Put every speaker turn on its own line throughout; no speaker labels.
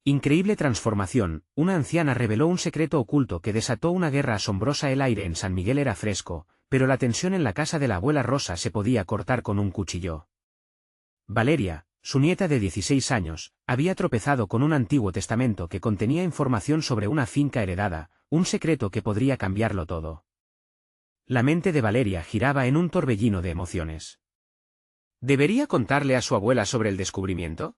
Increíble transformación, una anciana reveló un secreto oculto que desató una guerra asombrosa. El aire en San Miguel era fresco, pero la tensión en la casa de la abuela Rosa se podía cortar con un cuchillo. Valeria, su nieta de 16 años, había tropezado con un antiguo testamento que contenía información sobre una finca heredada, un secreto que podría cambiarlo todo. La mente de Valeria giraba en un torbellino de emociones. ¿Debería contarle a su abuela sobre el descubrimiento?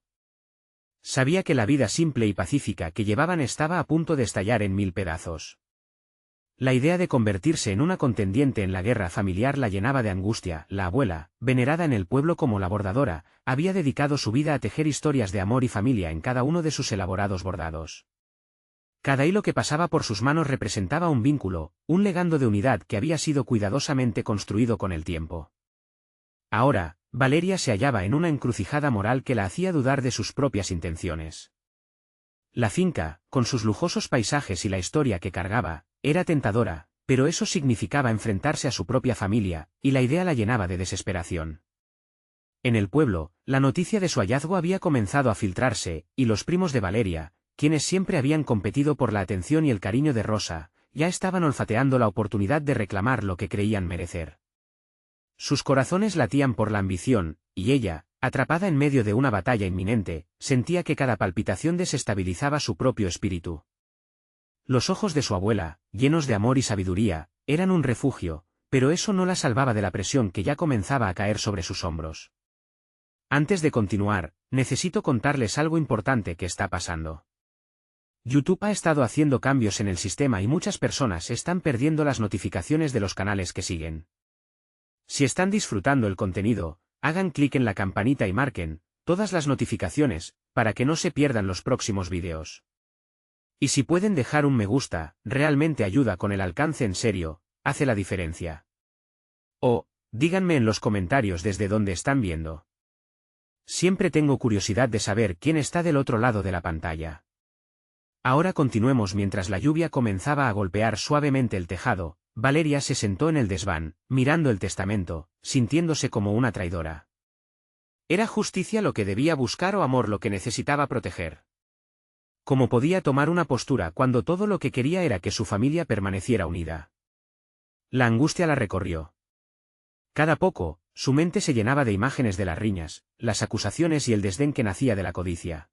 Sabía que la vida simple y pacífica que llevaban estaba a punto de estallar en 1000 pedazos. La idea de convertirse en una contendiente en la guerra familiar la llenaba de angustia. La abuela, venerada en el pueblo como la bordadora, había dedicado su vida a tejer historias de amor y familia en cada uno de sus elaborados bordados. Cada hilo que pasaba por sus manos representaba un vínculo, un legado de unidad que había sido cuidadosamente construido con el tiempo. Ahora, Valeria se hallaba en una encrucijada moral que la hacía dudar de sus propias intenciones. La finca, con sus lujosos paisajes y la historia que cargaba, era tentadora, pero eso significaba enfrentarse a su propia familia, y la idea la llenaba de desesperación. En el pueblo, la noticia de su hallazgo había comenzado a filtrarse, y los primos de Valeria, quienes siempre habían competido por la atención y el cariño de Rosa, ya estaban olfateando la oportunidad de reclamar lo que creían merecer. Sus corazones latían por la ambición, y ella, atrapada en medio de una batalla inminente, sentía que cada palpitación desestabilizaba su propio espíritu. Los ojos de su abuela, llenos de amor y sabiduría, eran un refugio, pero eso no la salvaba de la presión que ya comenzaba a caer sobre sus hombros. Antes de continuar, necesito contarles algo importante que está pasando. YouTube ha estado haciendo cambios en el sistema y muchas personas están perdiendo las notificaciones de los canales que siguen. Si están disfrutando el contenido, hagan clic en la campanita y marquen todas las notificaciones, para que no se pierdan los próximos vídeos. Y si pueden dejar un me gusta, realmente ayuda con el alcance. En serio, hace la diferencia. O, díganme en los comentarios desde dónde están viendo. Siempre tengo curiosidad de saber quién está del otro lado de la pantalla. Ahora continuemos. Mientras la lluvia comenzaba a golpear suavemente el tejado, Valeria se sentó en el desván, mirando el testamento, sintiéndose como una traidora. ¿Era justicia lo que debía buscar o amor lo que necesitaba proteger? ¿Cómo podía tomar una postura cuando todo lo que quería era que su familia permaneciera unida? La angustia la recorrió. Cada poco, su mente se llenaba de imágenes de las riñas, las acusaciones y el desdén que nacía de la codicia.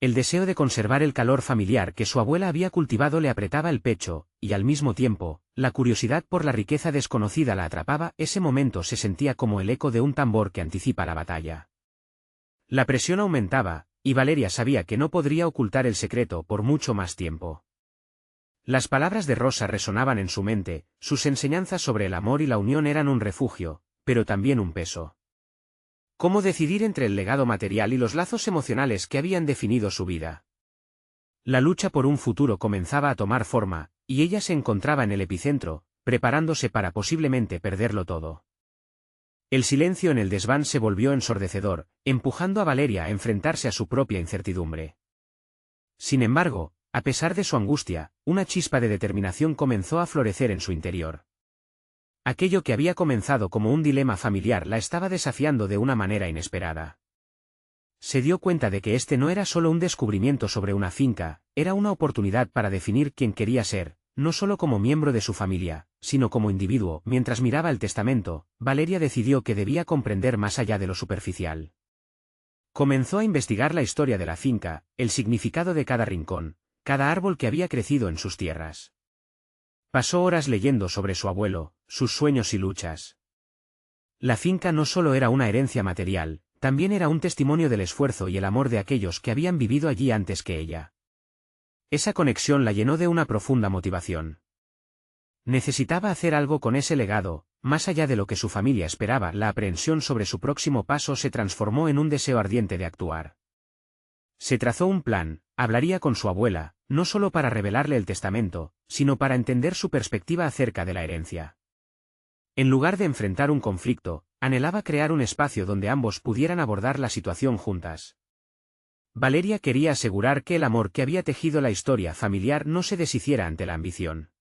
El deseo de conservar el calor familiar que su abuela había cultivado le apretaba el pecho, y al mismo tiempo, la curiosidad por la riqueza desconocida la atrapaba. Ese momento se sentía como el eco de un tambor que anticipa la batalla. La presión aumentaba, y Valeria sabía que no podría ocultar el secreto por mucho más tiempo. Las palabras de Rosa resonaban en su mente, sus enseñanzas sobre el amor y la unión eran un refugio, pero también un peso. ¿Cómo decidir entre el legado material y los lazos emocionales que habían definido su vida? La lucha por un futuro comenzaba a tomar forma, y ella se encontraba en el epicentro, preparándose para posiblemente perderlo todo. El silencio en el desván se volvió ensordecedor, empujando a Valeria a enfrentarse a su propia incertidumbre. Sin embargo, a pesar de su angustia, una chispa de determinación comenzó a florecer en su interior. Aquello que había comenzado como un dilema familiar la estaba desafiando de una manera inesperada. Se dio cuenta de que este no era solo un descubrimiento sobre una finca, era una oportunidad para definir quién quería ser, no solo como miembro de su familia, sino como individuo. Mientras miraba el testamento, Valeria decidió que debía comprender más allá de lo superficial. Comenzó a investigar la historia de la finca, el significado de cada rincón, cada árbol que había crecido en sus tierras. Pasó horas leyendo sobre su abuelo, sus sueños y luchas. La finca no solo era una herencia material, también era un testimonio del esfuerzo y el amor de aquellos que habían vivido allí antes que ella. Esa conexión la llenó de una profunda motivación. Necesitaba hacer algo con ese legado, más allá de lo que su familia esperaba. La aprehensión sobre su próximo paso se transformó en un deseo ardiente de actuar. Se trazó un plan, hablaría con su abuela, no solo para revelarle el testamento, sino para entender su perspectiva acerca de la herencia. En lugar de enfrentar un conflicto, anhelaba crear un espacio donde ambos pudieran abordar la situación juntas. Valeria quería asegurar que el amor que había tejido la historia familiar no se deshiciera ante la ambición.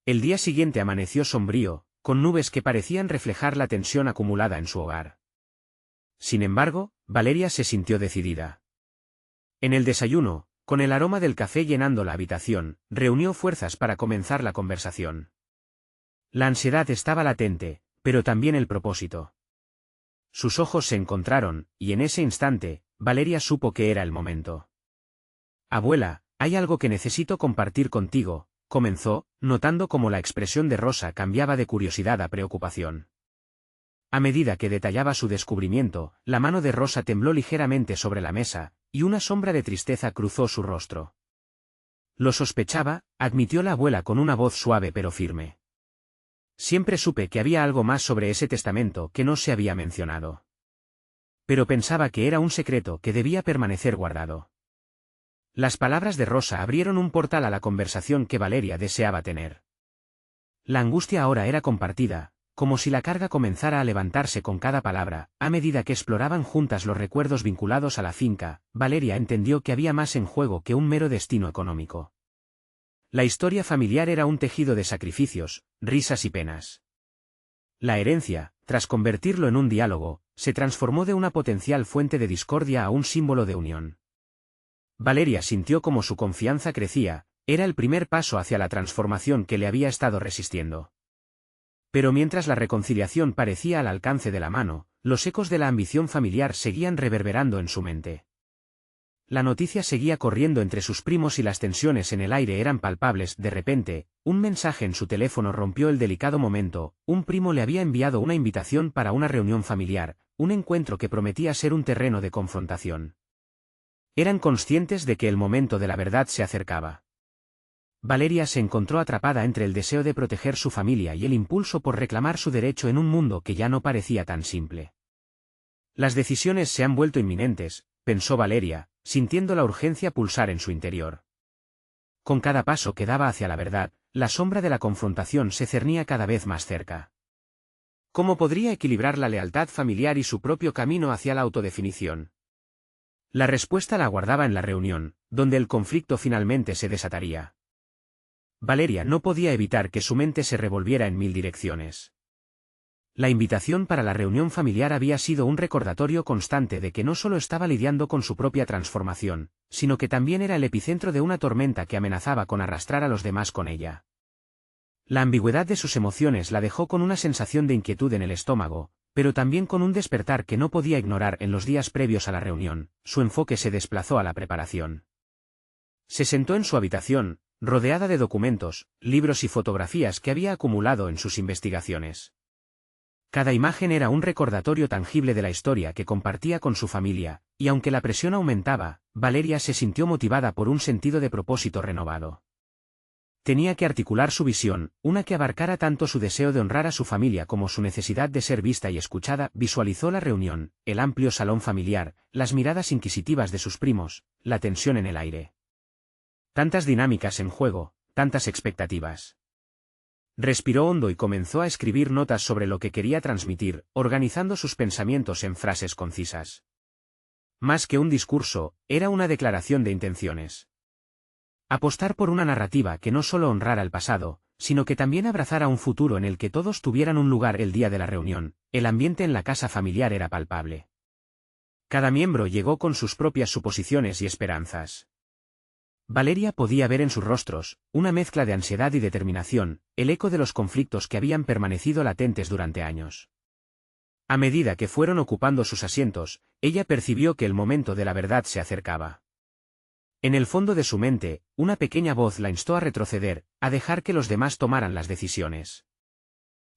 El día siguiente amaneció sombrío, con nubes que parecían reflejar la tensión acumulada en su hogar. Sin embargo, Valeria se sintió decidida. En el desayuno, con el aroma del café llenando la habitación, reunió fuerzas para comenzar la conversación. La ansiedad estaba latente, pero también el propósito. Sus ojos se encontraron, y en ese instante, Valeria supo que era el momento. «Abuela, hay algo que necesito compartir contigo», comenzó, notando cómo la expresión de Rosa cambiaba de curiosidad a preocupación. A medida que detallaba su descubrimiento, la mano de Rosa tembló ligeramente sobre la mesa, y una sombra de tristeza cruzó su rostro. «Lo sospechaba», admitió la abuela con una voz suave pero firme. «Siempre supe que había algo más sobre ese testamento que no se había mencionado. Pero pensaba que era un secreto que debía permanecer guardado». Las palabras de Rosa abrieron un portal a la conversación que Valeria deseaba tener. La angustia ahora era compartida, como si la carga comenzara a levantarse con cada palabra. A medida que exploraban juntas los recuerdos vinculados a la finca, Valeria entendió que había más en juego que un mero destino económico. La historia familiar era un tejido de sacrificios, risas y penas. La herencia, tras convertirlo en un diálogo, se transformó de una potencial fuente de discordia a un símbolo de unión. Valeria sintió como su confianza crecía, era el primer paso hacia la transformación que le había estado resistiendo. Pero mientras la reconciliación parecía al alcance de la mano, los ecos de la ambición familiar seguían reverberando en su mente. La noticia seguía corriendo entre sus primos y las tensiones en el aire eran palpables. De repente, un mensaje en su teléfono rompió el delicado momento. Un primo le había enviado una invitación para una reunión familiar, un encuentro que prometía ser un terreno de confrontación. Eran conscientes de que el momento de la verdad se acercaba. Valeria se encontró atrapada entre el deseo de proteger su familia y el impulso por reclamar su derecho en un mundo que ya no parecía tan simple. Las decisiones se han vuelto inminentes, pensó Valeria, sintiendo la urgencia pulsar en su interior. Con cada paso que daba hacia la verdad, la sombra de la confrontación se cernía cada vez más cerca. ¿Cómo podría equilibrar la lealtad familiar y su propio camino hacia la autodefinición? La respuesta la guardaba en la reunión, donde el conflicto finalmente se desataría. Valeria no podía evitar que su mente se revolviera en mil direcciones. La invitación para la reunión familiar había sido un recordatorio constante de que no solo estaba lidiando con su propia transformación, sino que también era el epicentro de una tormenta que amenazaba con arrastrar a los demás con ella. La ambigüedad de sus emociones la dejó con una sensación de inquietud en el estómago, pero también con un despertar que no podía ignorar. En los días previos a la reunión, su enfoque se desplazó a la preparación. Se sentó en su habitación, rodeada de documentos, libros y fotografías que había acumulado en sus investigaciones. Cada imagen era un recordatorio tangible de la historia que compartía con su familia, y aunque la presión aumentaba, Valeria se sintió motivada por un sentido de propósito renovado. Tenía que articular su visión, una que abarcara tanto su deseo de honrar a su familia como su necesidad de ser vista y escuchada. Visualizó la reunión, el amplio salón familiar, las miradas inquisitivas de sus primos, la tensión en el aire. Tantas dinámicas en juego, tantas expectativas. Respiró hondo y comenzó a escribir notas sobre lo que quería transmitir, organizando sus pensamientos en frases concisas. Más que un discurso, era una declaración de intenciones. Apostar por una narrativa que no solo honrara el pasado, sino que también abrazara un futuro en el que todos tuvieran un lugar. El día de la reunión, el ambiente en la casa familiar era palpable. Cada miembro llegó con sus propias suposiciones y esperanzas. Valeria podía ver en sus rostros, una mezcla de ansiedad y determinación, el eco de los conflictos que habían permanecido latentes durante años. A medida que fueron ocupando sus asientos, ella percibió que el momento de la verdad se acercaba. En el fondo de su mente, una pequeña voz la instó a retroceder, a dejar que los demás tomaran las decisiones.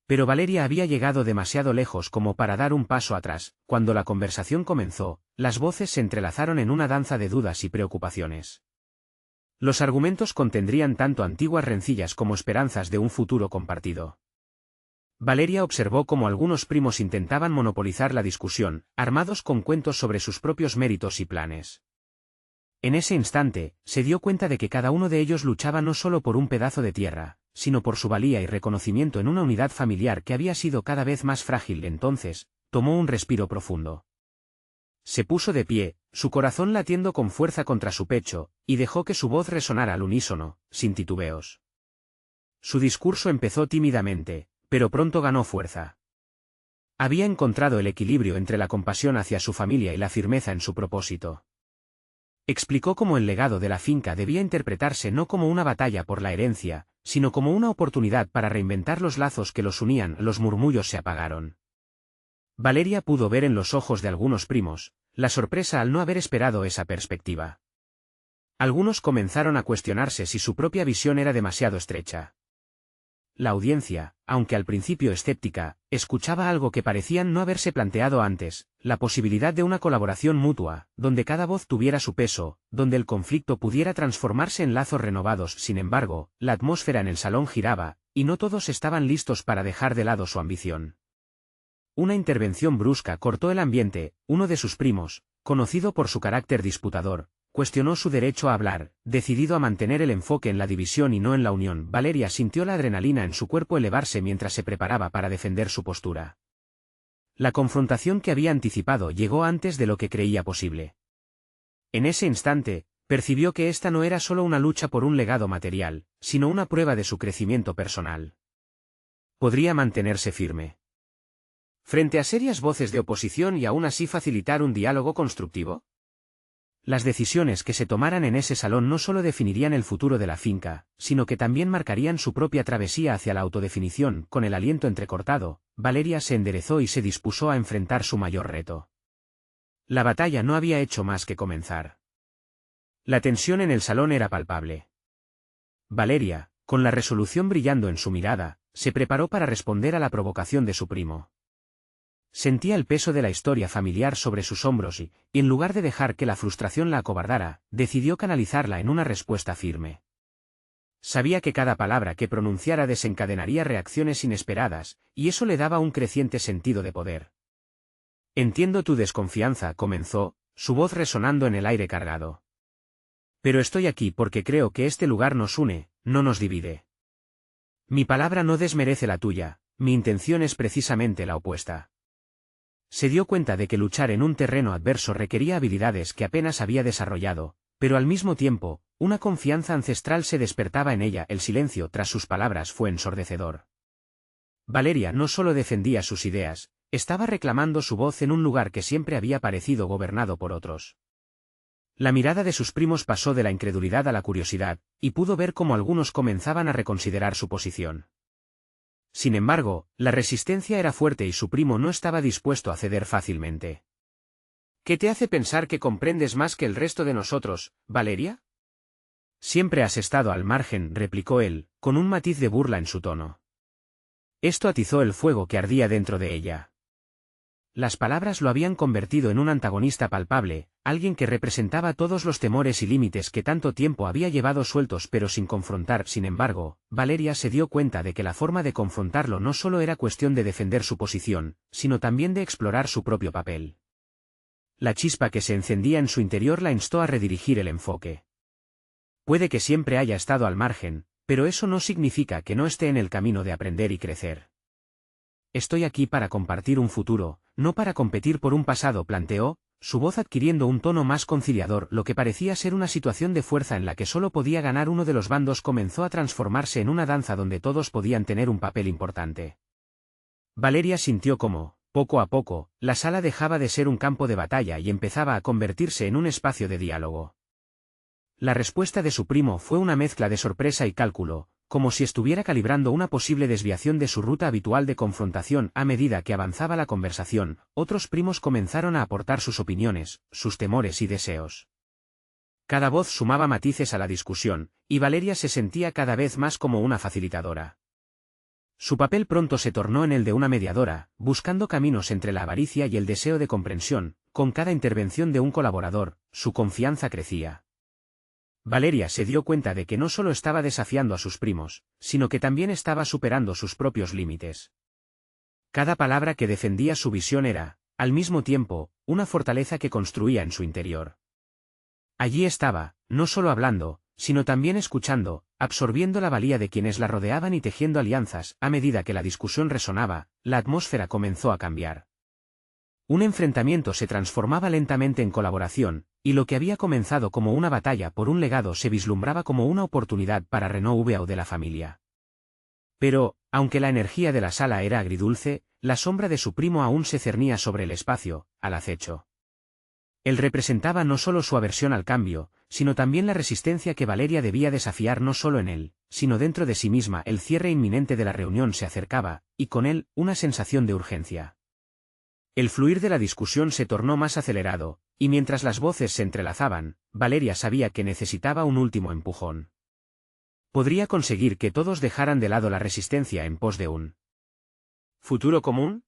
Pero Valeria había llegado demasiado lejos como para dar un paso atrás. Cuando la conversación comenzó, las voces se entrelazaron en una danza de dudas y preocupaciones. Los argumentos contendrían tanto antiguas rencillas como esperanzas de un futuro compartido. Valeria observó cómo algunos primos intentaban monopolizar la discusión, armados con cuentos sobre sus propios méritos y planes. En ese instante, se dio cuenta de que cada uno de ellos luchaba no solo por un pedazo de tierra, sino por su valía y reconocimiento en una unidad familiar que había sido cada vez más frágil. Entonces, tomó un respiro profundo. Se puso de pie, su corazón latiendo con fuerza contra su pecho, y dejó que su voz resonara al unísono, sin titubeos. Su discurso empezó tímidamente, pero pronto ganó fuerza. Había encontrado el equilibrio entre la compasión hacia su familia y la firmeza en su propósito. Explicó cómo el legado de la finca debía interpretarse no como una batalla por la herencia, sino como una oportunidad para reinventar los lazos que los unían. Los murmullos se apagaron. Valeria pudo ver en los ojos de algunos primos la sorpresa al no haber esperado esa perspectiva. Algunos comenzaron a cuestionarse si su propia visión era demasiado estrecha. La audiencia, aunque al principio escéptica, escuchaba algo que parecían no haberse planteado antes, la posibilidad de una colaboración mutua, donde cada voz tuviera su peso, donde el conflicto pudiera transformarse en lazos renovados. Sin embargo, la atmósfera en el salón giraba, y no todos estaban listos para dejar de lado su ambición. Una intervención brusca cortó el ambiente. Uno de sus primos, conocido por su carácter disputador, cuestionó su derecho a hablar, decidido a mantener el enfoque en la división y no en la unión. Valeria sintió la adrenalina en su cuerpo elevarse mientras se preparaba para defender su postura. La confrontación que había anticipado llegó antes de lo que creía posible. En ese instante, percibió que esta no era solo una lucha por un legado material, sino una prueba de su crecimiento personal. Podría mantenerse firme frente a serias voces de oposición y aún así facilitar un diálogo constructivo. Las decisiones que se tomaran en ese salón no solo definirían el futuro de la finca, sino que también marcarían su propia travesía hacia la autodefinición. Con el aliento entrecortado, Valeria se enderezó y se dispuso a enfrentar su mayor reto. La batalla no había hecho más que comenzar. La tensión en el salón era palpable. Valeria, con la resolución brillando en su mirada, se preparó para responder a la provocación de su primo. Sentía el peso de la historia familiar sobre sus hombros y, en lugar de dejar que la frustración la acobardara, decidió canalizarla en una respuesta firme. Sabía que cada palabra que pronunciara desencadenaría reacciones inesperadas, y eso le daba un creciente sentido de poder. Entiendo tu desconfianza, comenzó, su voz resonando en el aire cargado. Pero estoy aquí porque creo que este lugar nos une, no nos divide. Mi palabra no desmerece la tuya, mi intención es precisamente la opuesta. Se dio cuenta de que luchar en un terreno adverso requería habilidades que apenas había desarrollado, pero al mismo tiempo, una confianza ancestral se despertaba en ella. El silencio tras sus palabras fue ensordecedor. Valeria no solo defendía sus ideas, estaba reclamando su voz en un lugar que siempre había parecido gobernado por otros. La mirada de sus primos pasó de la incredulidad a la curiosidad, y pudo ver cómo algunos comenzaban a reconsiderar su posición. Sin embargo, la resistencia era fuerte y su primo no estaba dispuesto a ceder fácilmente. ¿Qué te hace pensar que comprendes más que el resto de nosotros, Valeria? Siempre has estado al margen, replicó él, con un matiz de burla en su tono. Esto atizó el fuego que ardía dentro de ella. Las palabras lo habían convertido en un antagonista palpable, alguien que representaba todos los temores y límites que tanto tiempo había llevado sueltos pero sin confrontar. Sin embargo, Valeria se dio cuenta de que la forma de confrontarlo no solo era cuestión de defender su posición, sino también de explorar su propio papel. La chispa que se encendía en su interior la instó a redirigir el enfoque. Puede que siempre haya estado al margen, pero eso no significa que no esté en el camino de aprender y crecer. Estoy aquí para compartir un futuro, no para competir por un pasado, planteó, su voz adquiriendo un tono más conciliador. Lo que parecía ser una situación de fuerza en la que solo podía ganar uno de los bandos comenzó a transformarse en una danza donde todos podían tener un papel importante. Valeria sintió cómo, poco a poco, la sala dejaba de ser un campo de batalla y empezaba a convertirse en un espacio de diálogo. La respuesta de su primo fue una mezcla de sorpresa y cálculo, como si estuviera calibrando una posible desviación de su ruta habitual de confrontación. A medida que avanzaba la conversación, otros primos comenzaron a aportar sus opiniones, sus temores y deseos. Cada voz sumaba matices a la discusión, y Valeria se sentía cada vez más como una facilitadora. Su papel pronto se tornó en el de una mediadora, buscando caminos entre la avaricia y el deseo de comprensión. Con cada intervención de un colaborador, su confianza crecía. Valeria se dio cuenta de que no solo estaba desafiando a sus primos, sino que también estaba superando sus propios límites. Cada palabra que defendía su visión era, al mismo tiempo, una fortaleza que construía en su interior. Allí estaba, no solo hablando, sino también escuchando, absorbiendo la valía de quienes la rodeaban y tejiendo alianzas. A medida que la discusión resonaba, la atmósfera comenzó a cambiar. Un enfrentamiento se transformaba lentamente en colaboración, y lo que había comenzado como una batalla por un legado se vislumbraba como una oportunidad para renovar de la familia. Pero, aunque la energía de la sala era agridulce, la sombra de su primo aún se cernía sobre el espacio, al acecho. Él representaba no solo su aversión al cambio, sino también la resistencia que Valeria debía desafiar no solo en él, sino dentro de sí misma. El cierre inminente de la reunión se acercaba, y con él, una sensación de urgencia. El fluir de la discusión se tornó más acelerado, y mientras las voces se entrelazaban, Valeria sabía que necesitaba un último empujón. Podría conseguir que todos dejaran de lado la resistencia en pos de un futuro común.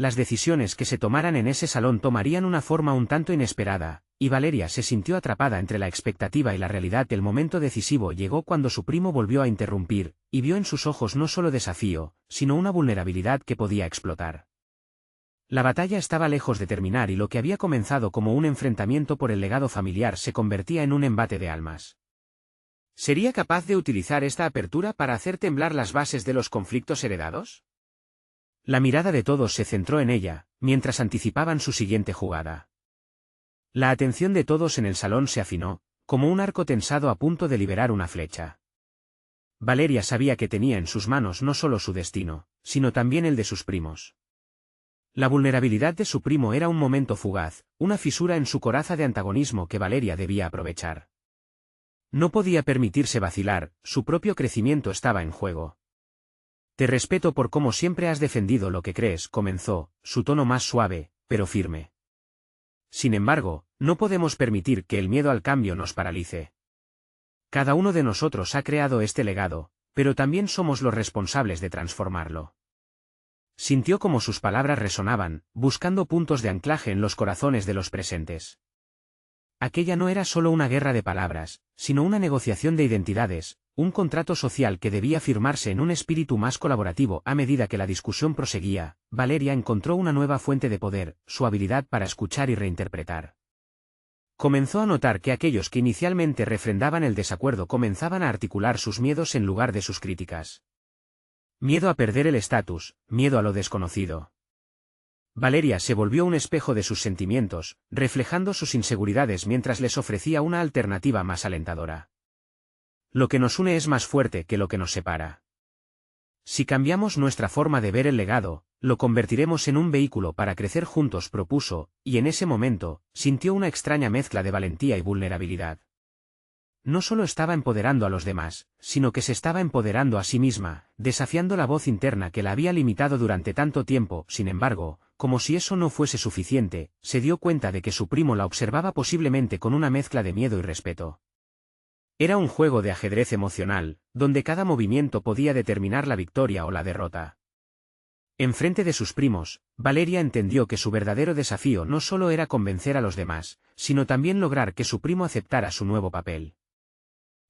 Las decisiones que se tomaran en ese salón tomarían una forma un tanto inesperada, y Valeria se sintió atrapada entre la expectativa y la realidad. El momento decisivo llegó cuando su primo volvió a interrumpir, y vio en sus ojos no solo desafío, sino una vulnerabilidad que podía explotar. La batalla estaba lejos de terminar y lo que había comenzado como un enfrentamiento por el legado familiar se convertía en un embate de almas. ¿Sería capaz de utilizar esta apertura para hacer temblar las bases de los conflictos heredados? La mirada de todos se centró en ella, mientras anticipaban su siguiente jugada. La atención de todos en el salón se afinó, como un arco tensado a punto de liberar una flecha. Valeria sabía que tenía en sus manos no solo su destino, sino también el de sus primos. La vulnerabilidad de su primo era un momento fugaz, una fisura en su coraza de antagonismo que Valeria debía aprovechar. No podía permitirse vacilar, su propio crecimiento estaba en juego. Te respeto por cómo siempre has defendido lo que crees, comenzó, su tono más suave, pero firme. Sin embargo, no podemos permitir que el miedo al cambio nos paralice. Cada uno de nosotros ha creado este legado, pero también somos los responsables de transformarlo. Sintió como sus palabras resonaban, buscando puntos de anclaje en los corazones de los presentes. Aquella no era solo una guerra de palabras, sino una negociación de identidades, un contrato social que debía firmarse en un espíritu más colaborativo. A medida que la discusión proseguía, Valeria encontró una nueva fuente de poder, su habilidad para escuchar y reinterpretar. Comenzó a notar que aquellos que inicialmente refrendaban el desacuerdo comenzaban a articular sus miedos en lugar de sus críticas. Miedo a perder el estatus, miedo a lo desconocido. Valeria se volvió un espejo de sus sentimientos, reflejando sus inseguridades mientras les ofrecía una alternativa más alentadora. Lo que nos une es más fuerte que lo que nos separa. Si cambiamos nuestra forma de ver el legado, lo convertiremos en un vehículo para crecer juntos, propuso, y en ese momento, sintió una extraña mezcla de valentía y vulnerabilidad. No solo estaba empoderando a los demás, sino que se estaba empoderando a sí misma, desafiando la voz interna que la había limitado durante tanto tiempo. Sin embargo, como si eso no fuese suficiente, se dio cuenta de que su primo la observaba posiblemente con una mezcla de miedo y respeto. Era un juego de ajedrez emocional, donde cada movimiento podía determinar la victoria o la derrota. Enfrente de sus primos, Valeria entendió que su verdadero desafío no solo era convencer a los demás, sino también lograr que su primo aceptara su nuevo papel.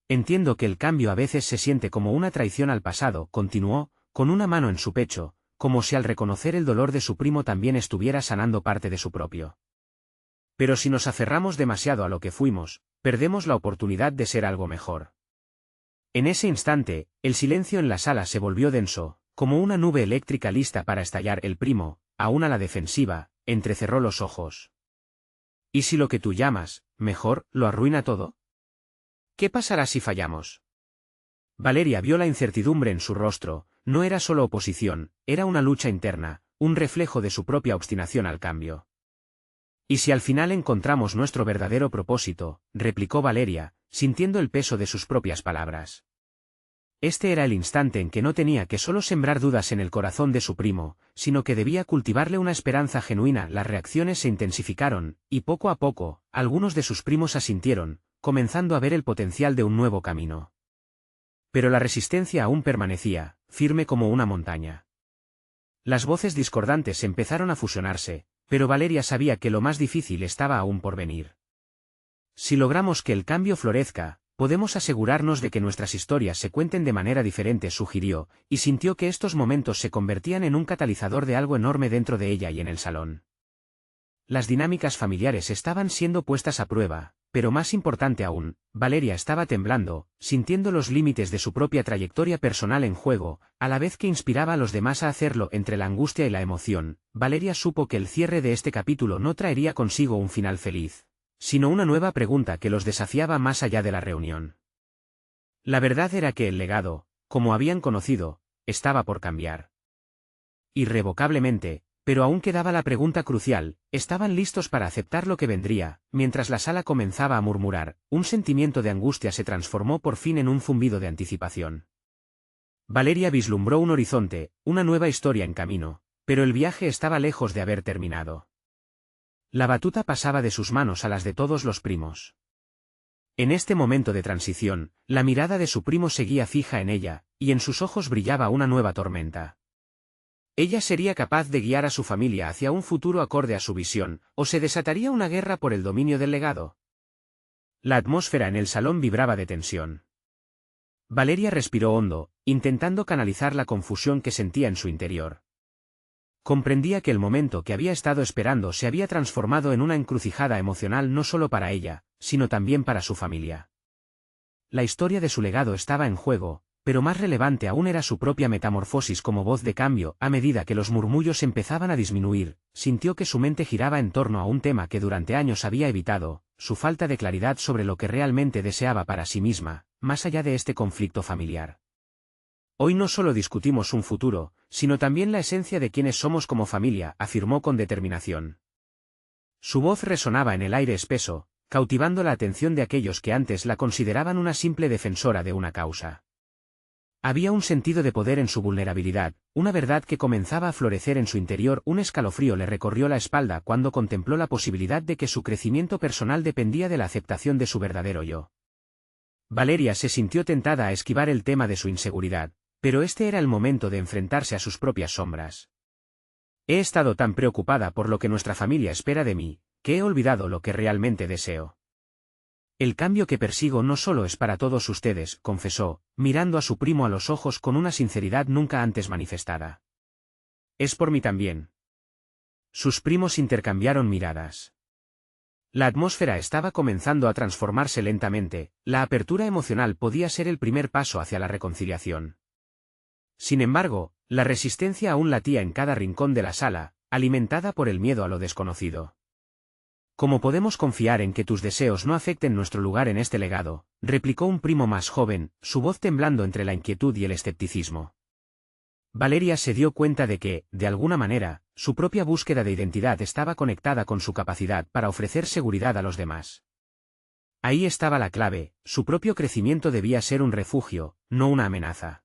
Entiendo que el cambio a veces se siente como una traición al pasado, continuó, con una mano en su pecho, como si al reconocer el dolor de su primo también estuviera sanando parte de su propio. Pero si nos aferramos demasiado a lo que fuimos, perdemos la oportunidad de ser algo mejor. En ese instante, el silencio en la sala se volvió denso, como una nube eléctrica lista para estallar. El primo, aún a la defensiva, entrecerró los ojos. ¿Y si lo que tú llamas, mejor, lo arruina todo? ¿Qué pasará si fallamos? Valeria vio la incertidumbre en su rostro, no era solo oposición, era una lucha interna, un reflejo de su propia obstinación al cambio. ¿Y si al final encontramos nuestro verdadero propósito?, replicó Valeria, sintiendo el peso de sus propias palabras. Este era el instante en que no tenía que solo sembrar dudas en el corazón de su primo, sino que debía cultivarle una esperanza genuina. Las reacciones se intensificaron, y poco a poco, algunos de sus primos asintieron, comenzando a ver el potencial de un nuevo camino. Pero la resistencia aún permanecía, firme como una montaña. Las voces discordantes empezaron a fusionarse, pero Valeria sabía que lo más difícil estaba aún por venir. Si logramos que el cambio florezca, podemos asegurarnos de que nuestras historias se cuenten de manera diferente, sugirió, y sintió que estos momentos se convertían en un catalizador de algo enorme dentro de ella y en el salón. Las dinámicas familiares estaban siendo puestas a prueba, pero más importante aún, Valeria estaba temblando, sintiendo los límites de su propia trayectoria personal en juego, a la vez que inspiraba a los demás a hacerlo. Entre la angustia y la emoción, Valeria supo que el cierre de este capítulo no traería consigo un final feliz, sino una nueva pregunta que los desafiaba más allá de la reunión. La verdad era que el legado, como habían conocido, estaba por cambiar. Irrevocablemente, Pero aún quedaba la pregunta crucial, ¿estaban listos para aceptar lo que vendría? Mientras la sala comenzaba a murmurar, un sentimiento de angustia se transformó por fin en un zumbido de anticipación. Valeria vislumbró un horizonte, una nueva historia en camino, pero el viaje estaba lejos de haber terminado. La batuta pasaba de sus manos a las de todos los primos. En este momento de transición, la mirada de su primo seguía fija en ella, y en sus ojos brillaba una nueva tormenta. ¿Ella sería capaz de guiar a su familia hacia un futuro acorde a su visión, o se desataría una guerra por el dominio del legado? La atmósfera en el salón vibraba de tensión. Valeria respiró hondo, intentando canalizar la confusión que sentía en su interior. Comprendía que el momento que había estado esperando se había transformado en una encrucijada emocional no solo para ella, sino también para su familia. La historia de su legado estaba en juego, pero más relevante aún era su propia metamorfosis como voz de cambio. A medida que los murmullos empezaban a disminuir, sintió que su mente giraba en torno a un tema que durante años había evitado, su falta de claridad sobre lo que realmente deseaba para sí misma, más allá de este conflicto familiar. Hoy no solo discutimos un futuro, sino también la esencia de quienes somos como familia, afirmó con determinación. Su voz resonaba en el aire espeso, cautivando la atención de aquellos que antes la consideraban una simple defensora de una causa. Había un sentido de poder en su vulnerabilidad, una verdad que comenzaba a florecer en su interior. Un escalofrío le recorrió la espalda cuando contempló la posibilidad de que su crecimiento personal dependía de la aceptación de su verdadero yo. Valeria se sintió tentada a esquivar el tema de su inseguridad, pero este era el momento de enfrentarse a sus propias sombras. He estado tan preocupada por lo que nuestra familia espera de mí, que he olvidado lo que realmente deseo. El cambio que persigo no solo es para todos ustedes, confesó, mirando a su primo a los ojos con una sinceridad nunca antes manifestada. Es por mí también. Sus primos intercambiaron miradas. La atmósfera estaba comenzando a transformarse lentamente, la apertura emocional podía ser el primer paso hacia la reconciliación. Sin embargo, la resistencia aún latía en cada rincón de la sala, alimentada por el miedo a lo desconocido. ¿Cómo podemos confiar en que tus deseos no afecten nuestro lugar en este legado?, replicó un primo más joven, su voz temblando entre la inquietud y el escepticismo. Valeria se dio cuenta de que, de alguna manera, su propia búsqueda de identidad estaba conectada con su capacidad para ofrecer seguridad a los demás. Ahí estaba la clave, su propio crecimiento debía ser un refugio, no una amenaza.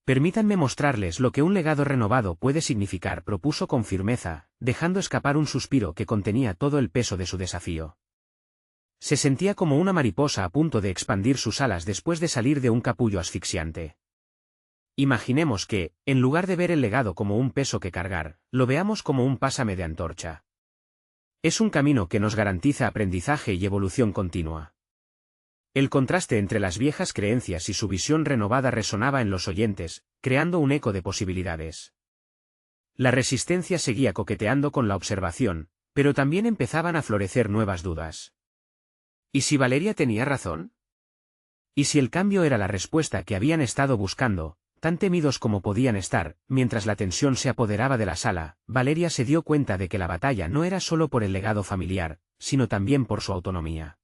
Permítanme mostrarles lo que un legado renovado puede significar, propuso con firmeza, dejando escapar un suspiro que contenía todo el peso de su desafío. Se sentía como una mariposa a punto de expandir sus alas después de salir de un capullo asfixiante. Imaginemos que, en lugar de ver el legado como un peso que cargar, lo veamos como un pásame de antorcha. Es un camino que nos garantiza aprendizaje y evolución continua. El contraste entre las viejas creencias y su visión renovada resonaba en los oyentes, creando un eco de posibilidades. La resistencia seguía coqueteando con la observación, pero también empezaban a florecer nuevas dudas. ¿Y si Valeria tenía razón? ¿Y si el cambio era la respuesta que habían estado buscando, tan temidos como podían estar? Mientras la tensión se apoderaba de la sala, Valeria se dio cuenta de que la batalla no era solo por el legado familiar, sino también por su autonomía.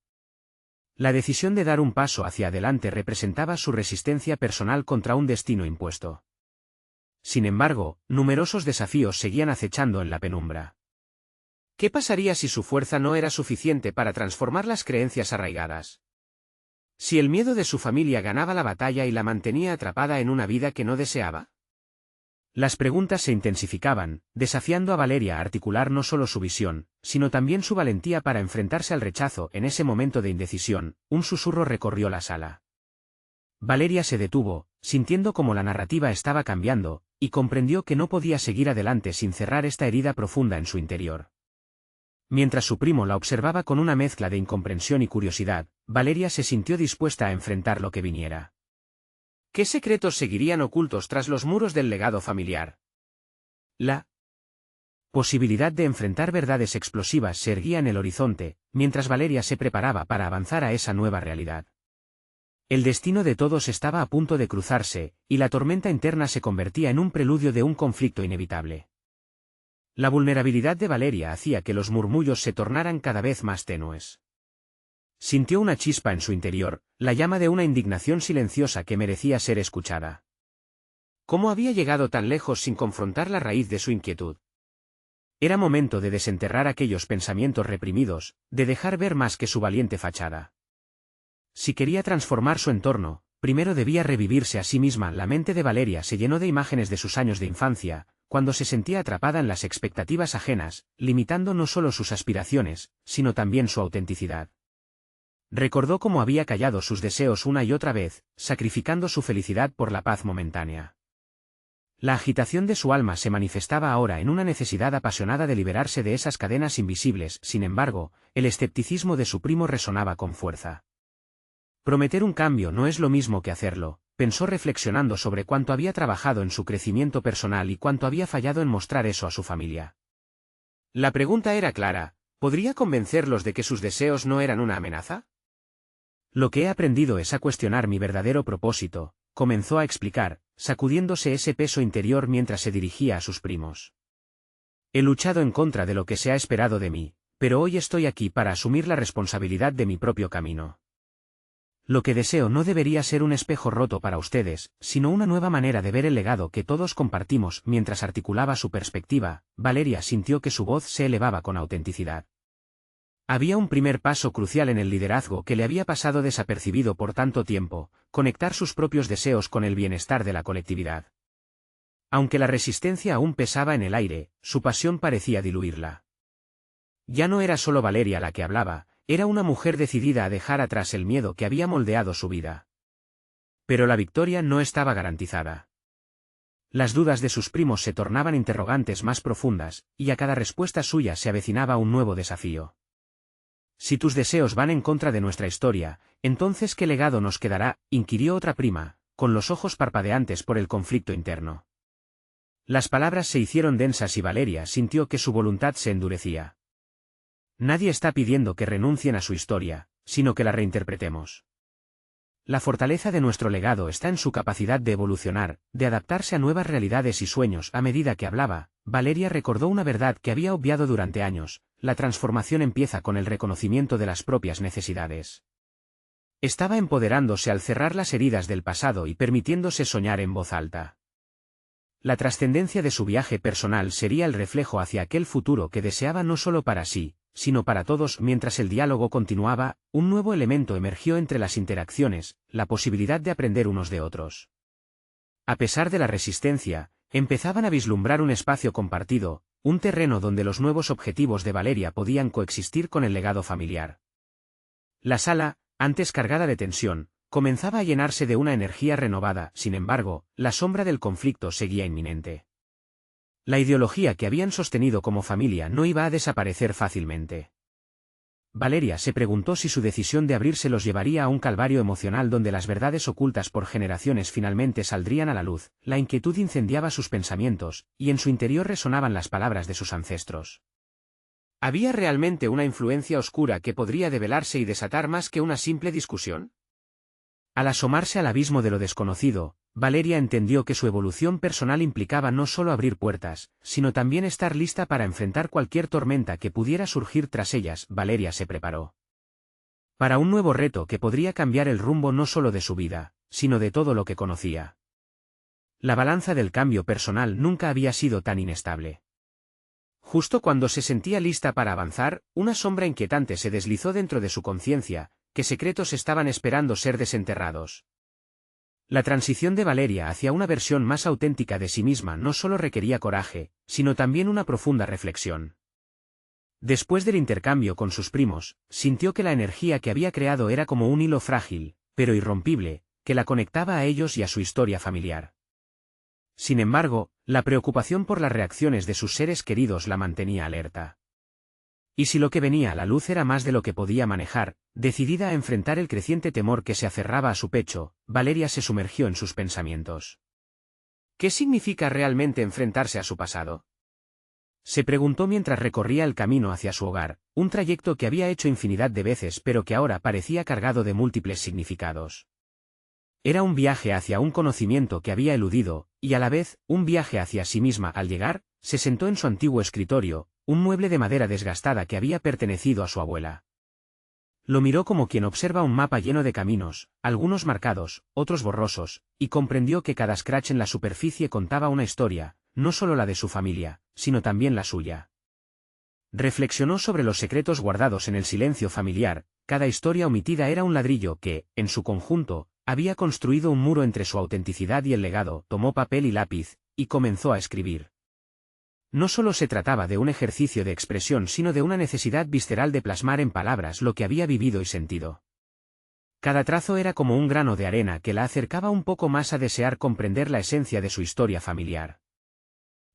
La decisión de dar un paso hacia adelante representaba su resistencia personal contra un destino impuesto. Sin embargo, numerosos desafíos seguían acechando en la penumbra. ¿Qué pasaría si su fuerza no era suficiente para transformar las creencias arraigadas? ¿Si el miedo de su familia ganaba la batalla y la mantenía atrapada en una vida que no deseaba? Las preguntas se intensificaban, desafiando a Valeria a articular no solo su visión, sino también su valentía para enfrentarse al rechazo. En ese momento de indecisión, un susurro recorrió la sala. Valeria se detuvo, sintiendo cómo la narrativa estaba cambiando, y comprendió que no podía seguir adelante sin cerrar esta herida profunda en su interior. Mientras su primo la observaba con una mezcla de incomprensión y curiosidad, Valeria se sintió dispuesta a enfrentar lo que viniera. ¿Qué secretos seguirían ocultos tras los muros del legado familiar? La posibilidad de enfrentar verdades explosivas se erguía en el horizonte, mientras Valeria se preparaba para avanzar a esa nueva realidad. El destino de todos estaba a punto de cruzarse, y la tormenta interna se convertía en un preludio de un conflicto inevitable. La vulnerabilidad de Valeria hacía que los murmullos se tornaran cada vez más tenues. Sintió una chispa en su interior, la llama de una indignación silenciosa que merecía ser escuchada. ¿Cómo había llegado tan lejos sin confrontar la raíz de su inquietud? Era momento de desenterrar aquellos pensamientos reprimidos, de dejar ver más que su valiente fachada. Si quería transformar su entorno, primero debía revivirse a sí misma. La mente de Valeria se llenó de imágenes de sus años de infancia, cuando se sentía atrapada en las expectativas ajenas, limitando no solo sus aspiraciones, sino también su autenticidad. Recordó cómo había callado sus deseos una y otra vez, sacrificando su felicidad por la paz momentánea. La agitación de su alma se manifestaba ahora en una necesidad apasionada de liberarse de esas cadenas invisibles. Sin embargo, el escepticismo de su primo resonaba con fuerza. Prometer un cambio no es lo mismo que hacerlo, pensó reflexionando sobre cuánto había trabajado en su crecimiento personal y cuánto había fallado en mostrar eso a su familia. La pregunta era clara: ¿podría convencerlos de que sus deseos no eran una amenaza? Lo que he aprendido es a cuestionar mi verdadero propósito, comenzó a explicar, sacudiéndose ese peso interior mientras se dirigía a sus primos. He luchado en contra de lo que se ha esperado de mí, pero hoy estoy aquí para asumir la responsabilidad de mi propio camino. Lo que deseo no debería ser un espejo roto para ustedes, sino una nueva manera de ver el legado que todos compartimos. Mientras articulaba su perspectiva, Valeria sintió que su voz se elevaba con autenticidad. Había un primer paso crucial en el liderazgo que le había pasado desapercibido por tanto tiempo: conectar sus propios deseos con el bienestar de la colectividad. Aunque la resistencia aún pesaba en el aire, su pasión parecía diluirla. Ya no era solo Valeria la que hablaba, era una mujer decidida a dejar atrás el miedo que había moldeado su vida. Pero la victoria no estaba garantizada. Las dudas de sus primos se tornaban interrogantes más profundas, y a cada respuesta suya se avecinaba un nuevo desafío. Si tus deseos van en contra de nuestra historia, entonces ¿qué legado nos quedará?, inquirió otra prima, con los ojos parpadeantes por el conflicto interno. Las palabras se hicieron densas y Valeria sintió que su voluntad se endurecía. Nadie está pidiendo que renuncien a su historia, sino que la reinterpretemos. La fortaleza de nuestro legado está en su capacidad de evolucionar, de adaptarse a nuevas realidades y sueños. A medida que hablaba, Valeria recordó una verdad que había obviado durante años: la transformación empieza con el reconocimiento de las propias necesidades. Estaba empoderándose al cerrar las heridas del pasado y permitiéndose soñar en voz alta. La trascendencia de su viaje personal sería el reflejo hacia aquel futuro que deseaba no solo para sí, sino para todos. Mientras el diálogo continuaba, un nuevo elemento emergió entre las interacciones: la posibilidad de aprender unos de otros. A pesar de la resistencia, empezaban a vislumbrar un espacio compartido, un terreno donde los nuevos objetivos de Valeria podían coexistir con el legado familiar. La sala, antes cargada de tensión, comenzaba a llenarse de una energía renovada. Sin embargo, la sombra del conflicto seguía inminente. La ideología que habían sostenido como familia no iba a desaparecer fácilmente. Valeria se preguntó si su decisión de abrirse los llevaría a un calvario emocional donde las verdades ocultas por generaciones finalmente saldrían a la luz. La inquietud incendiaba sus pensamientos, y en su interior resonaban las palabras de sus ancestros. ¿Había realmente una influencia oscura que podría develarse y desatar más que una simple discusión? Al asomarse al abismo de lo desconocido, Valeria entendió que su evolución personal implicaba no solo abrir puertas, sino también estar lista para enfrentar cualquier tormenta que pudiera surgir tras ellas. Valeria se preparó para un nuevo reto que podría cambiar el rumbo no solo de su vida, sino de todo lo que conocía. La balanza del cambio personal nunca había sido tan inestable. Justo cuando se sentía lista para avanzar, una sombra inquietante se deslizó dentro de su conciencia: ¿qué secretos estaban esperando ser desenterrados? La transición de Valeria hacia una versión más auténtica de sí misma no solo requería coraje, sino también una profunda reflexión. Después del intercambio con sus primos, sintió que la energía que había creado era como un hilo frágil, pero irrompible, que la conectaba a ellos y a su historia familiar. Sin embargo, la preocupación por las reacciones de sus seres queridos la mantenía alerta. Y si lo que venía a la luz era más de lo que podía manejar, decidida a enfrentar el creciente temor que se aferraba a su pecho, Valeria se sumergió en sus pensamientos. ¿Qué significa realmente enfrentarse a su pasado?, se preguntó mientras recorría el camino hacia su hogar, un trayecto que había hecho infinidad de veces pero que ahora parecía cargado de múltiples significados. Era un viaje hacia un conocimiento que había eludido, y a la vez, un viaje hacia sí misma. Al llegar, se sentó en su antiguo escritorio, un mueble de madera desgastada que había pertenecido a su abuela. Lo miró como quien observa un mapa lleno de caminos, algunos marcados, otros borrosos, y comprendió que cada scratch en la superficie contaba una historia, no solo la de su familia, sino también la suya. Reflexionó sobre los secretos guardados en el silencio familiar. Cada historia omitida era un ladrillo que, en su conjunto, había construido un muro entre su autenticidad y el legado. Tomó papel y lápiz, y comenzó a escribir. No solo se trataba de un ejercicio de expresión, sino de una necesidad visceral de plasmar en palabras lo que había vivido y sentido. Cada trazo era como un grano de arena que la acercaba un poco más a desear comprender la esencia de su historia familiar.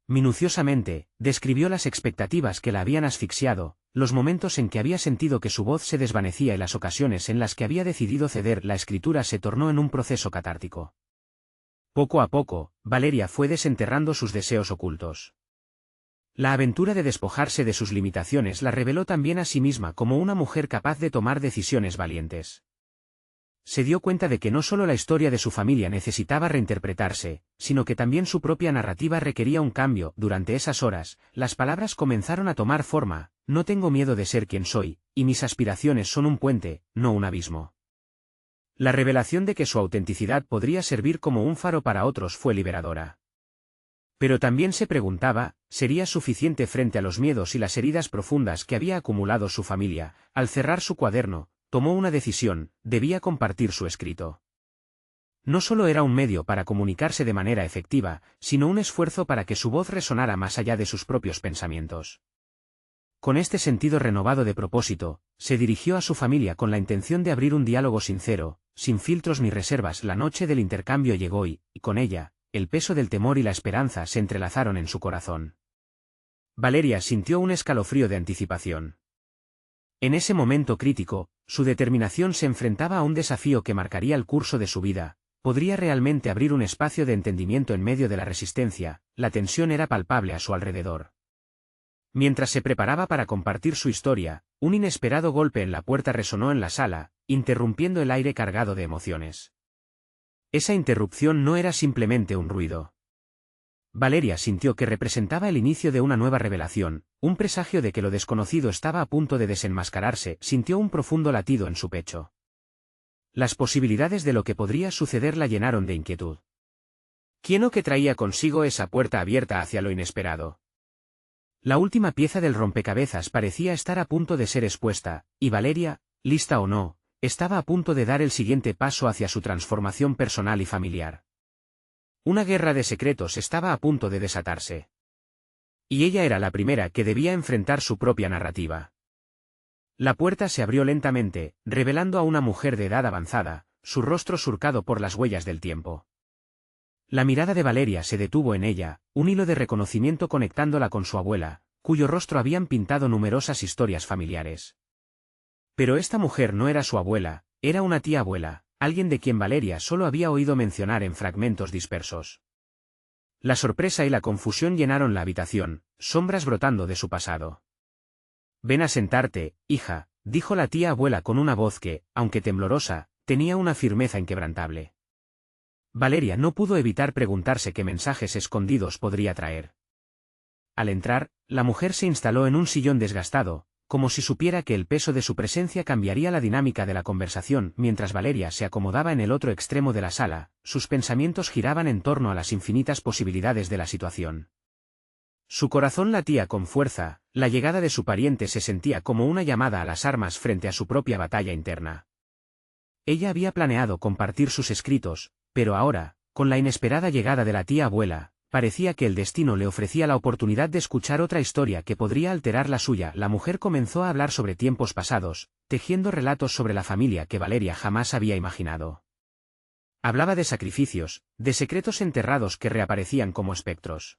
Minuciosamente, describió las expectativas que la habían asfixiado, los momentos en que había sentido que su voz se desvanecía y las ocasiones en las que había decidido ceder. La escritura se tornó en un proceso catártico. Poco a poco, Valeria fue desenterrando sus deseos ocultos. La aventura de despojarse de sus limitaciones la reveló también a sí misma como una mujer capaz de tomar decisiones valientes. Se dio cuenta de que no solo la historia de su familia necesitaba reinterpretarse, sino que también su propia narrativa requería un cambio. Durante esas horas, las palabras comenzaron a tomar forma: no tengo miedo de ser quien soy, y mis aspiraciones son un puente, no un abismo. La revelación de que su autenticidad podría servir como un faro para otros fue liberadora. Pero también se preguntaba, ¿sería suficiente frente a los miedos y las heridas profundas que había acumulado su familia? Al cerrar su cuaderno, tomó una decisión: debía compartir su escrito. No solo era un medio para comunicarse de manera efectiva, sino un esfuerzo para que su voz resonara más allá de sus propios pensamientos. Con este sentido renovado de propósito, se dirigió a su familia con la intención de abrir un diálogo sincero, sin filtros ni reservas. La noche del intercambio llegó y, con ella, el peso del temor y la esperanza se entrelazaron en su corazón. Valeria sintió un escalofrío de anticipación. En ese momento crítico, su determinación se enfrentaba a un desafío que marcaría el curso de su vida. ¿Podría realmente abrir un espacio de entendimiento en medio de la resistencia? La tensión era palpable a su alrededor. Mientras se preparaba para compartir su historia, un inesperado golpe en la puerta resonó en la sala, interrumpiendo el aire cargado de emociones. Esa interrupción no era simplemente un ruido. Valeria sintió que representaba el inicio de una nueva revelación, un presagio de que lo desconocido estaba a punto de desenmascararse. Sintió un profundo latido en su pecho. Las posibilidades de lo que podría suceder la llenaron de inquietud. ¿Quién o qué traía consigo esa puerta abierta hacia lo inesperado? La última pieza del rompecabezas parecía estar a punto de ser expuesta, y Valeria, lista o no, estaba a punto de dar el siguiente paso hacia su transformación personal y familiar. Una guerra de secretos estaba a punto de desatarse. Y ella era la primera que debía enfrentar su propia narrativa. La puerta se abrió lentamente, revelando a una mujer de edad avanzada, su rostro surcado por las huellas del tiempo. La mirada de Valeria se detuvo en ella, un hilo de reconocimiento conectándola con su abuela, cuyo rostro habían pintado numerosas historias familiares. Pero esta mujer no era su abuela, era una tía abuela, alguien de quien Valeria solo había oído mencionar en fragmentos dispersos. La sorpresa y la confusión llenaron la habitación, sombras brotando de su pasado. «Ven a sentarte, hija», dijo la tía abuela con una voz que, aunque temblorosa, tenía una firmeza inquebrantable. Valeria no pudo evitar preguntarse qué mensajes escondidos podría traer. Al entrar, la mujer se instaló en un sillón desgastado, como si supiera que el peso de su presencia cambiaría la dinámica de la conversación. Mientras Valeria se acomodaba en el otro extremo de la sala, sus pensamientos giraban en torno a las infinitas posibilidades de la situación. Su corazón latía con fuerza, la llegada de su pariente se sentía como una llamada a las armas frente a su propia batalla interna. Ella había planeado compartir sus escritos, pero ahora, con la inesperada llegada de la tía abuela, parecía que el destino le ofrecía la oportunidad de escuchar otra historia que podría alterar la suya. La mujer comenzó a hablar sobre tiempos pasados, tejiendo relatos sobre la familia que Valeria jamás había imaginado. Hablaba de sacrificios, de secretos enterrados que reaparecían como espectros.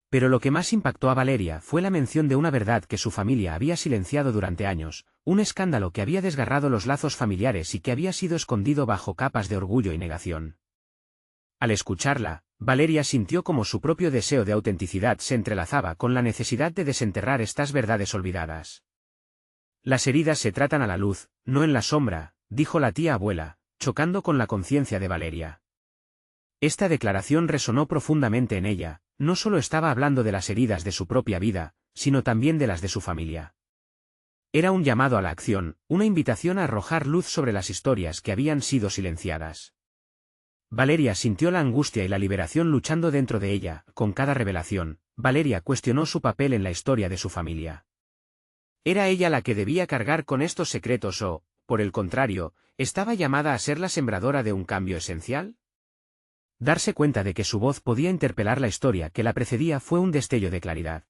Pero lo que más impactó a Valeria fue la mención de una verdad que su familia había silenciado durante años, un escándalo que había desgarrado los lazos familiares y que había sido escondido bajo capas de orgullo y negación. Al escucharla, Valeria sintió como su propio deseo de autenticidad se entrelazaba con la necesidad de desenterrar estas verdades olvidadas. Las heridas se tratan a la luz, no en la sombra, dijo la tía abuela, chocando con la conciencia de Valeria. Esta declaración resonó profundamente en ella. No solo estaba hablando de las heridas de su propia vida, sino también de las de su familia. Era un llamado a la acción, una invitación a arrojar luz sobre las historias que habían sido silenciadas. Valeria sintió la angustia y la liberación luchando dentro de ella. Con cada revelación, Valeria cuestionó su papel en la historia de su familia. ¿Era ella la que debía cargar con estos secretos o, por el contrario, estaba llamada a ser la sembradora de un cambio esencial? Darse cuenta de que su voz podía interpelar la historia que la precedía fue un destello de claridad.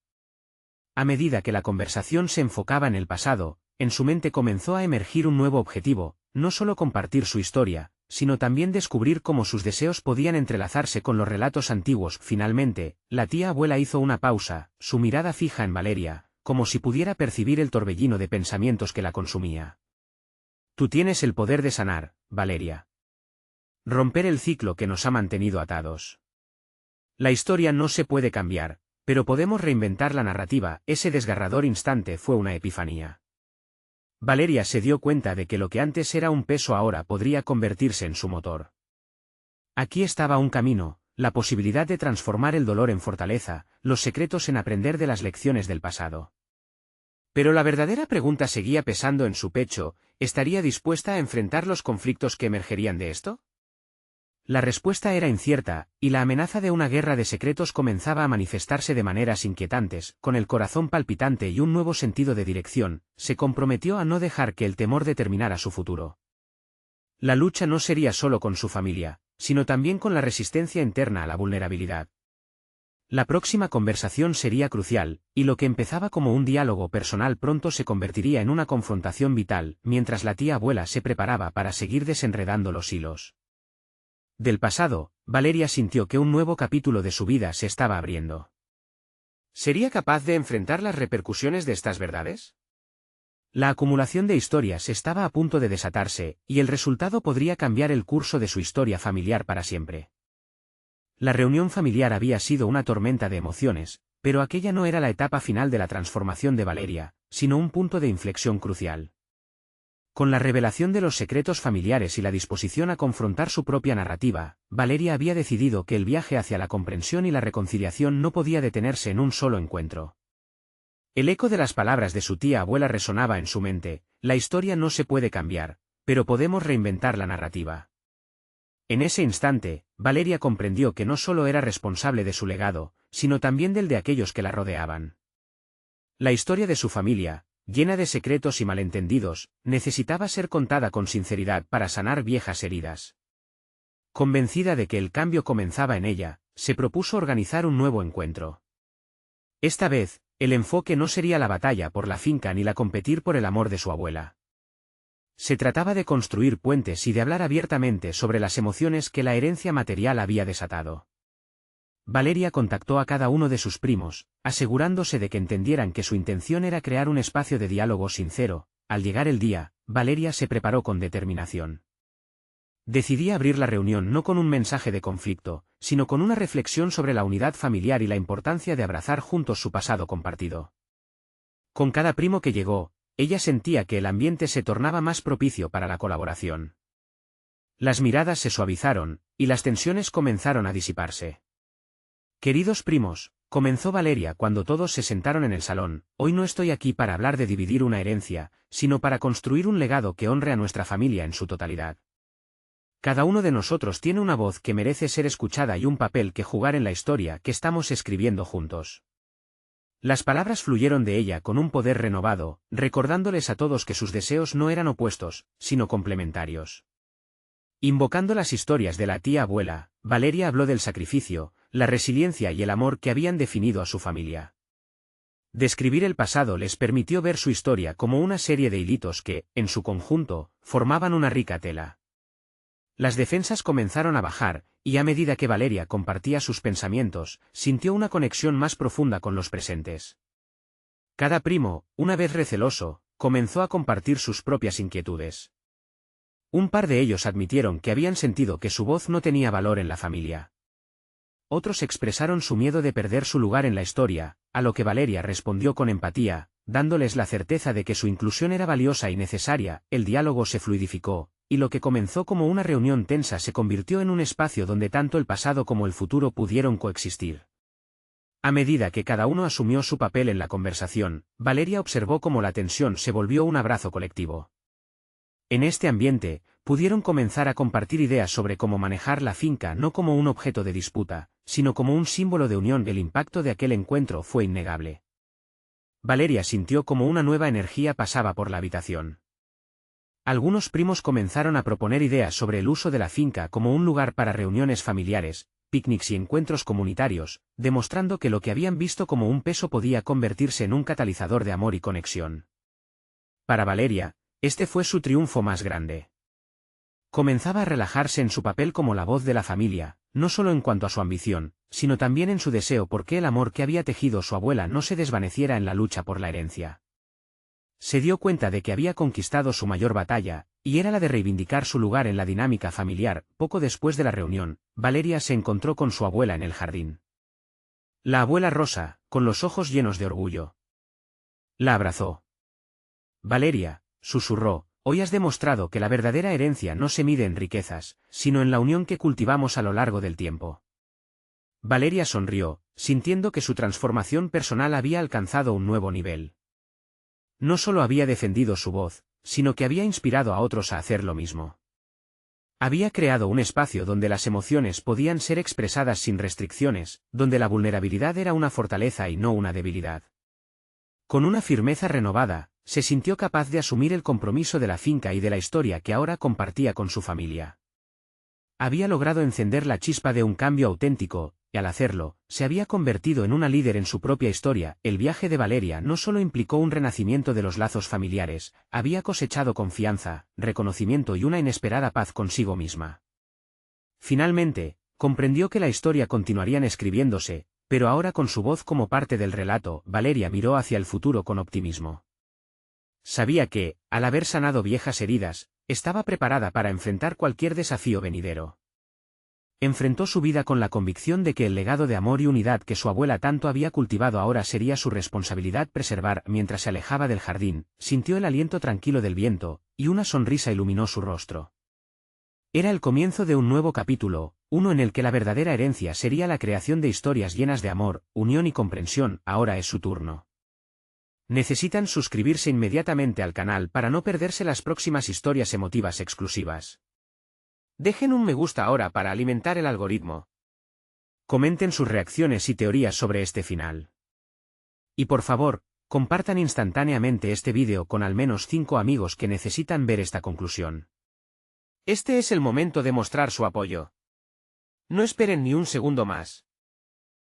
A medida que la conversación se enfocaba en el pasado, en su mente comenzó a emergir un nuevo objetivo, no solo compartir su historia, sino también descubrir cómo sus deseos podían entrelazarse con los relatos antiguos. Finalmente, la tía abuela hizo una pausa, su mirada fija en Valeria, como si pudiera percibir el torbellino de pensamientos que la consumía. Tú tienes el poder de sanar, Valeria. Romper el ciclo que nos ha mantenido atados. La historia no se puede cambiar, pero podemos reinventar la narrativa. Ese desgarrador instante fue una epifanía. Valeria se dio cuenta de que lo que antes era un peso ahora podría convertirse en su motor. Aquí estaba un camino, la posibilidad de transformar el dolor en fortaleza, los secretos en aprender de las lecciones del pasado. Pero la verdadera pregunta seguía pesando en su pecho: ¿estaría dispuesta a enfrentar los conflictos que emergerían de esto? La respuesta era incierta, y la amenaza de una guerra de secretos comenzaba a manifestarse de maneras inquietantes. Con el corazón palpitante y un nuevo sentido de dirección, se comprometió a no dejar que el temor determinara su futuro. La lucha no sería solo con su familia, sino también con la resistencia interna a la vulnerabilidad. La próxima conversación sería crucial, y lo que empezaba como un diálogo personal pronto se convertiría en una confrontación vital, mientras la tía abuela se preparaba para seguir desenredando los hilos del pasado. Valeria sintió que un nuevo capítulo de su vida se estaba abriendo. ¿Sería capaz de enfrentar las repercusiones de estas verdades? La acumulación de historias estaba a punto de desatarse, y el resultado podría cambiar el curso de su historia familiar para siempre. La reunión familiar había sido una tormenta de emociones, pero aquella no era la etapa final de la transformación de Valeria, sino un punto de inflexión crucial. Con la revelación de los secretos familiares y la disposición a confrontar su propia narrativa, Valeria había decidido que el viaje hacia la comprensión y la reconciliación no podía detenerse en un solo encuentro. El eco de las palabras de su tía abuela resonaba en su mente: la historia no se puede cambiar, pero podemos reinventar la narrativa. En ese instante, Valeria comprendió que no solo era responsable de su legado, sino también del de aquellos que la rodeaban. La historia de su familia, llena de secretos y malentendidos, necesitaba ser contada con sinceridad para sanar viejas heridas. Convencida de que el cambio comenzaba en ella, se propuso organizar un nuevo encuentro. Esta vez, el enfoque no sería la batalla por la finca ni la competir por el amor de su abuela. Se trataba de construir puentes y de hablar abiertamente sobre las emociones que la herencia material había desatado. Valeria contactó a cada uno de sus primos, asegurándose de que entendieran que su intención era crear un espacio de diálogo sincero. Al llegar el día, Valeria se preparó con determinación. Decidía abrir la reunión no con un mensaje de conflicto, sino con una reflexión sobre la unidad familiar y la importancia de abrazar juntos su pasado compartido. Con cada primo que llegó, ella sentía que el ambiente se tornaba más propicio para la colaboración. Las miradas se suavizaron, y las tensiones comenzaron a disiparse. Queridos primos, comenzó Valeria cuando todos se sentaron en el salón, hoy no estoy aquí para hablar de dividir una herencia, sino para construir un legado que honre a nuestra familia en su totalidad. Cada uno de nosotros tiene una voz que merece ser escuchada y un papel que jugar en la historia que estamos escribiendo juntos. Las palabras fluyeron de ella con un poder renovado, recordándoles a todos que sus deseos no eran opuestos, sino complementarios. Invocando las historias de la tía abuela, Valeria habló del sacrificio, la resiliencia y el amor que habían definido a su familia. Describir el pasado les permitió ver su historia como una serie de hilitos que, en su conjunto, formaban una rica tela. Las defensas comenzaron a bajar, y a medida que Valeria compartía sus pensamientos, sintió una conexión más profunda con los presentes. Cada primo, una vez receloso, comenzó a compartir sus propias inquietudes. Un par de ellos admitieron que habían sentido que su voz no tenía valor en la familia. Otros expresaron su miedo de perder su lugar en la historia, a lo que Valeria respondió con empatía, dándoles la certeza de que su inclusión era valiosa y necesaria. El diálogo se fluidificó, y lo que comenzó como una reunión tensa se convirtió en un espacio donde tanto el pasado como el futuro pudieron coexistir. A medida que cada uno asumió su papel en la conversación, Valeria observó cómo la tensión se volvió un abrazo colectivo. En este ambiente, pudieron comenzar a compartir ideas sobre cómo manejar la finca no como un objeto de disputa, sino como un símbolo de unión. El impacto de aquel encuentro fue innegable. Valeria sintió como una nueva energía pasaba por la habitación. Algunos primos comenzaron a proponer ideas sobre el uso de la finca como un lugar para reuniones familiares, picnics y encuentros comunitarios, demostrando que lo que habían visto como un peso podía convertirse en un catalizador de amor y conexión. Para Valeria, este fue su triunfo más grande. Comenzaba a relajarse en su papel como la voz de la familia, no solo en cuanto a su ambición, sino también en su deseo por que el amor que había tejido su abuela no se desvaneciera en la lucha por la herencia. Se dio cuenta de que había conquistado su mayor batalla, y era la de reivindicar su lugar en la dinámica familiar. Poco después de la reunión, Valeria se encontró con su abuela en el jardín. La abuela Rosa, con los ojos llenos de orgullo. La abrazó. Valeria, susurró, hoy has demostrado que la verdadera herencia no se mide en riquezas, sino en la unión que cultivamos a lo largo del tiempo. Valeria sonrió, sintiendo que su transformación personal había alcanzado un nuevo nivel. No solo había defendido su voz, sino que había inspirado a otros a hacer lo mismo. Había creado un espacio donde las emociones podían ser expresadas sin restricciones, donde la vulnerabilidad era una fortaleza y no una debilidad. Con una firmeza renovada, se sintió capaz de asumir el compromiso de la finca y de la historia que ahora compartía con su familia. Había logrado encender la chispa de un cambio auténtico, y al hacerlo, se había convertido en una líder en su propia historia. El viaje de Valeria no solo implicó un renacimiento de los lazos familiares, había cosechado confianza, reconocimiento y una inesperada paz consigo misma. Finalmente, comprendió que la historia continuaría escribiéndose, pero ahora con su voz como parte del relato. Valeria miró hacia el futuro con optimismo. Sabía que, al haber sanado viejas heridas, estaba preparada para enfrentar cualquier desafío venidero. Enfrentó su vida con la convicción de que el legado de amor y unidad que su abuela tanto había cultivado ahora sería su responsabilidad preservar. Mientras se alejaba del jardín, sintió el aliento tranquilo del viento, y una sonrisa iluminó su rostro. Era el comienzo de un nuevo capítulo, uno en el que la verdadera herencia sería la creación de historias llenas de amor, unión y comprensión. Ahora es su turno. Necesitan suscribirse inmediatamente al canal para no perderse las próximas historias emotivas exclusivas. Dejen un me gusta ahora para alimentar el algoritmo. Comenten sus reacciones y teorías sobre este final. Y por favor, compartan instantáneamente este vídeo con al menos 5 amigos que necesitan ver esta conclusión. Este es el momento de mostrar su apoyo. No esperen ni un segundo más.